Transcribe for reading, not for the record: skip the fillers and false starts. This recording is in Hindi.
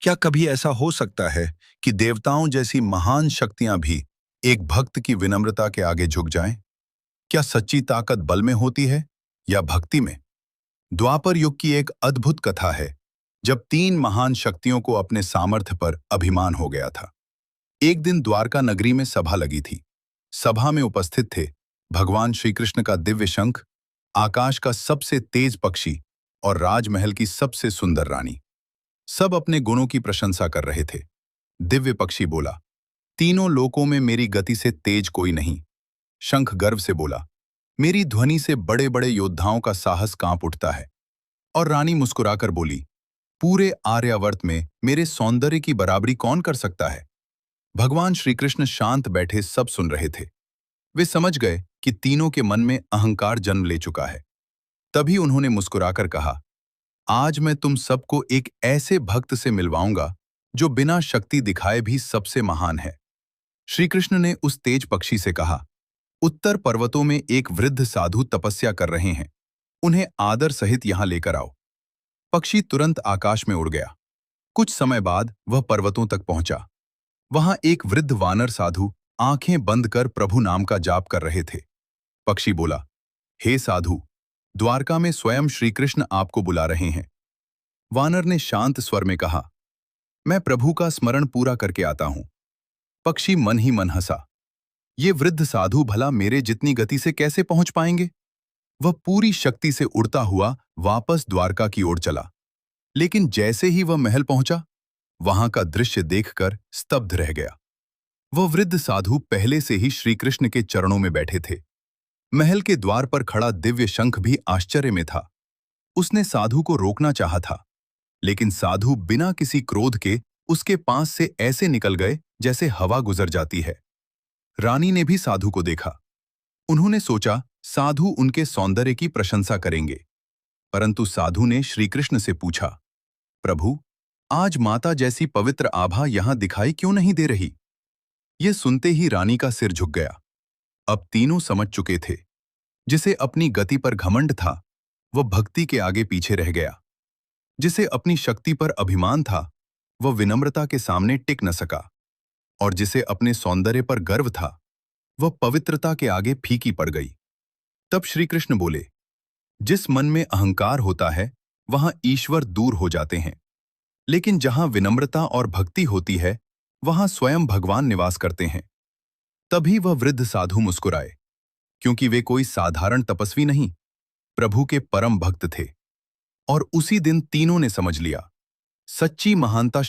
क्या कभी ऐसा हो सकता है कि देवताओं जैसी महान शक्तियां भी एक भक्त की विनम्रता के आगे झुक जाएं? क्या सच्ची ताकत बल में होती है या भक्ति में? द्वापर युग की एक अद्भुत कथा है, जब तीन महान शक्तियों को अपने सामर्थ्य पर अभिमान हो गया था। एक दिन द्वारका नगरी में सभा लगी थी। सभा में उपस्थित थे भगवान श्री कृष्ण का दिव्य शंख, आकाश का सबसे तेज पक्षी और राजमहल की सबसे सुंदर रानी। सब अपने गुणों की प्रशंसा कर रहे थे। दिव्य पक्षी बोला, तीनों लोकों में मेरी गति से तेज कोई नहीं। शंख गर्व से बोला, मेरी ध्वनि से बड़े बड़े योद्धाओं का साहस कांप उठता है। और रानी मुस्कुराकर बोली, पूरे आर्यावर्त में मेरे सौंदर्य की बराबरी कौन कर सकता है। भगवान श्री कृष्ण शांत बैठे सब सुन रहे थे। वे समझ गए कि तीनों के मन में अहंकार जन्म ले चुका है। तभी उन्होंने मुस्कुराकर कहा, आज मैं तुम सबको एक ऐसे भक्त से मिलवाऊंगा जो बिना शक्ति दिखाए भी सबसे महान है। श्री कृष्ण ने उस तेज पक्षी से कहा, उत्तर पर्वतों में एक वृद्ध साधु तपस्या कर रहे हैं, उन्हें आदर सहित यहां लेकर आओ। पक्षी तुरंत आकाश में उड़ गया। कुछ समय बाद वह पर्वतों तक पहुंचा। वहां एक वृद्ध वानर साधु आंखें बंद कर प्रभु नाम का जाप कर रहे थे। पक्षी बोला, हे साधु, द्वारका में स्वयं श्री कृष्ण आपको बुला रहे हैं। वानर ने शांत स्वर में कहा, मैं प्रभु का स्मरण पूरा करके आता हूं। पक्षी मन ही मन हंसा, ये वृद्ध साधु भला मेरे जितनी गति से कैसे पहुंच पाएंगे। वह पूरी शक्ति से उड़ता हुआ वापस द्वारका की ओर चला। लेकिन जैसे ही वह महल पहुंचा, वहां का दृश्य देखकर स्तब्ध रह गया। वह वृद्ध साधु पहले से ही श्री कृष्ण के चरणों में बैठे थे। महल के द्वार पर खड़ा दिव्य शंख भी आश्चर्य में था। उसने साधु को रोकना चाहा था, लेकिन साधु बिना किसी क्रोध के उसके पास से ऐसे निकल गए जैसे हवा गुजर जाती है। रानी ने भी साधु को देखा। उन्होंने सोचा साधु उनके सौंदर्य की प्रशंसा करेंगे, परंतु साधु ने श्री कृष्ण से पूछा, प्रभु, आज माता जैसी पवित्र आभा यहां दिखाई क्यों नहीं दे रही। यह सुनते ही रानी का सिर झुक गया। अब तीनों समझ चुके थे, जिसे अपनी गति पर घमंड था वह भक्ति के आगे पीछे रह गया। जिसे अपनी शक्ति पर अभिमान था वह विनम्रता के सामने टिक न सका, और जिसे अपने सौंदर्य पर गर्व था वह पवित्रता के आगे फीकी पड़ गई। तब श्री कृष्ण बोले, जिस मन में अहंकार होता है वहां ईश्वर दूर हो जाते हैं, लेकिन जहां विनम्रता और भक्ति होती है वहां स्वयं भगवान निवास करते हैं। तभी वह वृद्ध साधु मुस्कुराए, क्योंकि वे कोई साधारण तपस्वी नहीं, प्रभु के परम भक्त थे। और उसी दिन तीनों ने समझ लिया, सच्ची महानता